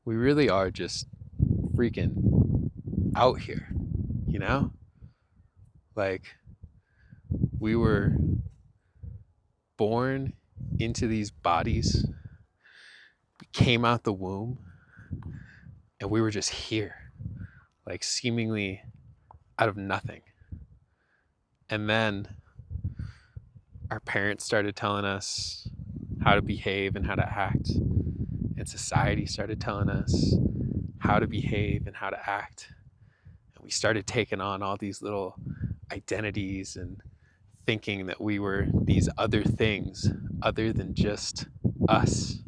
we really are just freaking out here, you know? Like, we were born into these bodies, we came out the womb, and we were just here, like seemingly out of nothing. And then our parents started telling us how to behave and how to act, and society started telling us how to behave and how to act. And we started taking on all these little identities and thinking that we were these other things other than just us,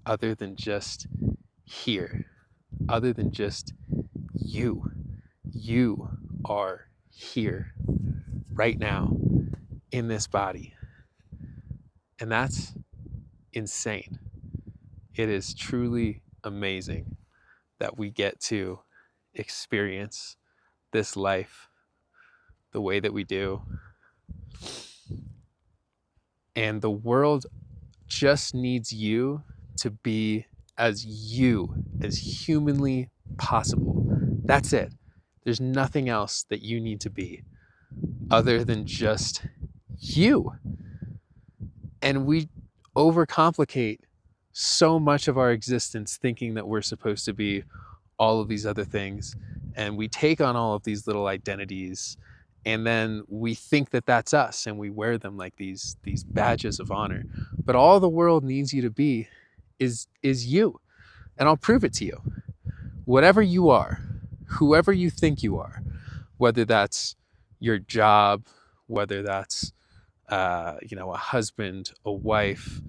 other than just here, other than just you. You are here right now in this body. And that's insane. It is truly amazing that we get to experience this life the way that we do. And the world just needs you to be as you, as humanly possible. That's it. There's nothing else that you need to be other than just you. And we overcomplicate so much of our existence thinking that we're supposed to be all of these other things. And we take on all of these little identities, and then we think that that's us, and we wear them like these badges of honor. But all the world needs you to be is you. And I'll prove it to you. Whatever you are, whoever you think you are, whether that's your job, whether that's a husband, a wife,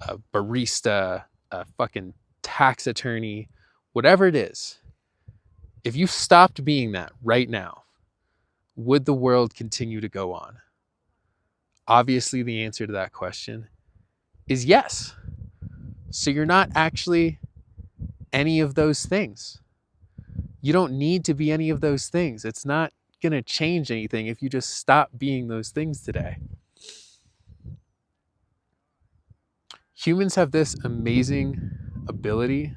a barista, a fucking tax attorney, whatever it is, if you stopped being that right now, would the world continue to go on? Obviously, the answer to that question is yes. So you're not actually any of those things. You don't need to be any of those things. It's not going to change anything if you just stop being those things today. Humans have this amazing ability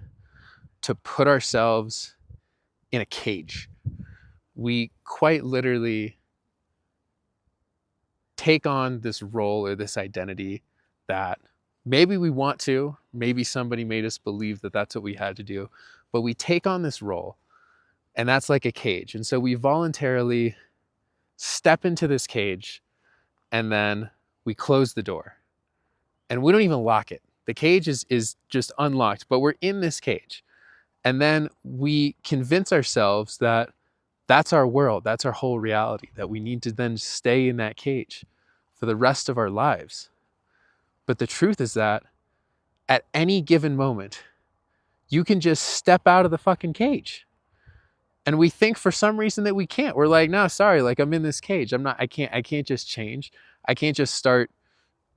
to put ourselves in a cage. We quite literally take on this role or this identity that maybe we want to, maybe somebody made us believe that that's what we had to do, but we take on this role, and that's like a cage. And so we voluntarily step into this cage, and then we close the door, and we don't even lock it. The cage is just unlocked, but we're in this cage. And then we convince ourselves that that's our world, that's our whole reality, that we need to then stay in that cage for the rest of our lives. But the truth is that at any given moment, you can just step out of the fucking cage. And we think for some reason that we can't. We're like, no, sorry, like I'm in this cage. I can't just change. I can't just start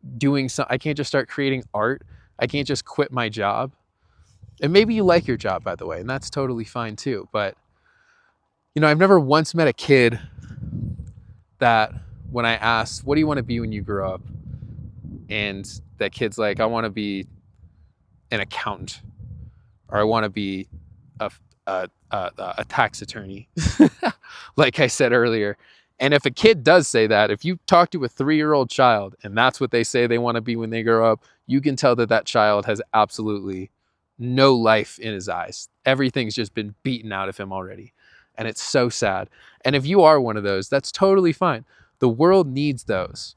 I can't just start creating art. I can't just quit my job. And maybe you like your job, by the way, and that's totally fine too. But, I've never once met a kid that when I asked, what do you want to be when you grow up? And that kid's like, I want to be an accountant, or I want to be a tax attorney, like I said earlier. And if a kid does say that, if you talk to a 3-year-old child and that's what they say they want to be when they grow up, you can tell that that child has absolutely no life in his eyes. Everything's just been beaten out of him already. And it's so sad. And if you are one of those, that's totally fine. The world needs those.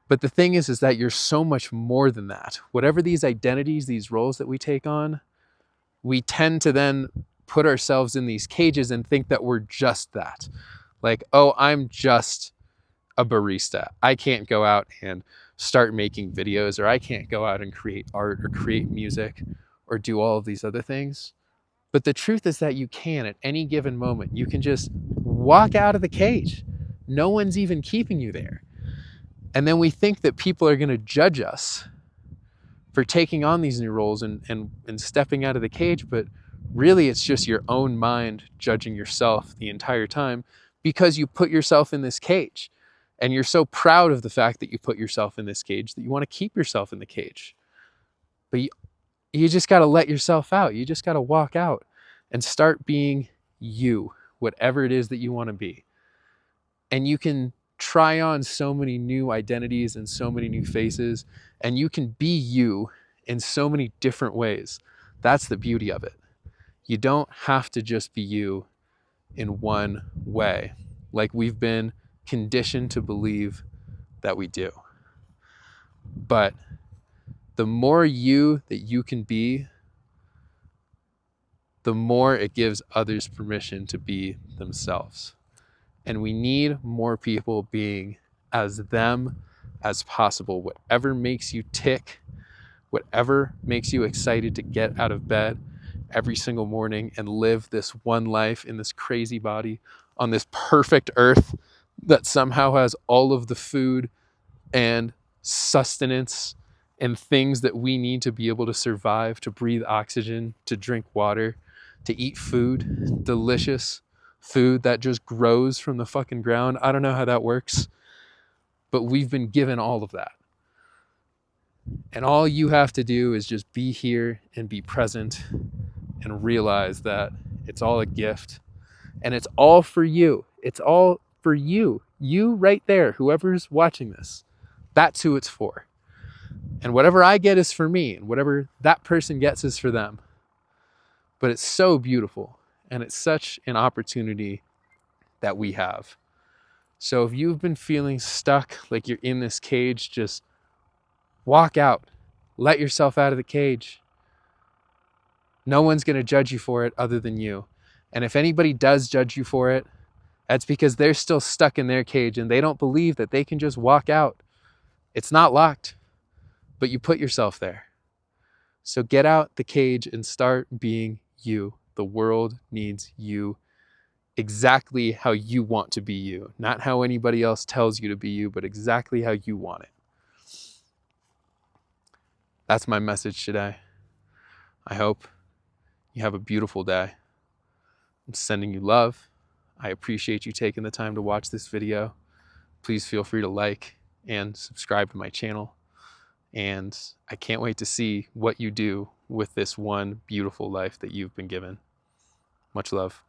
But the thing is that you're so much more than that. Whatever these identities, these roles that we take on, we tend to then put ourselves in these cages and think that we're just that. Like, oh, I'm just a barista. I can't go out and start making videos, or I can't go out and create art or create music or do all of these other things. But the truth is that you can at any given moment. You can just walk out of the cage. No one's even keeping you there. And then we think that people are going to judge us for taking on these new roles and stepping out of the cage. But really, it's just your own mind judging yourself the entire time because you put yourself in this cage. And you're so proud of the fact that you put yourself in this cage that you want to keep yourself in the cage. But You just got to let yourself out. You just got to walk out and start being you, whatever it is that you want to be. And you can try on so many new identities and so many new faces, and you can be you in so many different ways. That's the beauty of it. You don't have to just be you in one way, like we've been conditioned to believe that we do. But the more you that you can be, the more it gives others permission to be themselves. And we need more people being as them as possible. Whatever makes you tick, whatever makes you excited to get out of bed every single morning and live this one life in this crazy body on this perfect earth that somehow has all of the food and sustenance and things that we need to be able to survive, to breathe oxygen, to drink water, to eat food, delicious food that just grows from the fucking ground. I don't know how that works, but we've been given all of that. And all you have to do is just be here and be present and realize that it's all a gift and it's all for you. It's all for you. You right there, whoever's watching this, that's who it's for. And whatever I get is for me, and whatever that person gets is for them. But it's so beautiful, and it's such an opportunity that we have. So if you've been feeling stuck, like you're in this cage, just walk out. Let yourself out of the cage. No one's going to judge you for it other than you. And if anybody does judge you for it, that's because they're still stuck in their cage and they don't believe that they can just walk out. It's not locked, but you put yourself there. So get out the cage and start being you. The world needs you exactly how you want to be you, not how anybody else tells you to be you, but exactly how you want it. That's my message today. I hope you have a beautiful day. I'm sending you love. I appreciate you taking the time to watch this video. Please feel free to like and subscribe to my channel. And I can't wait to see what you do with this one beautiful life that you've been given. Much love.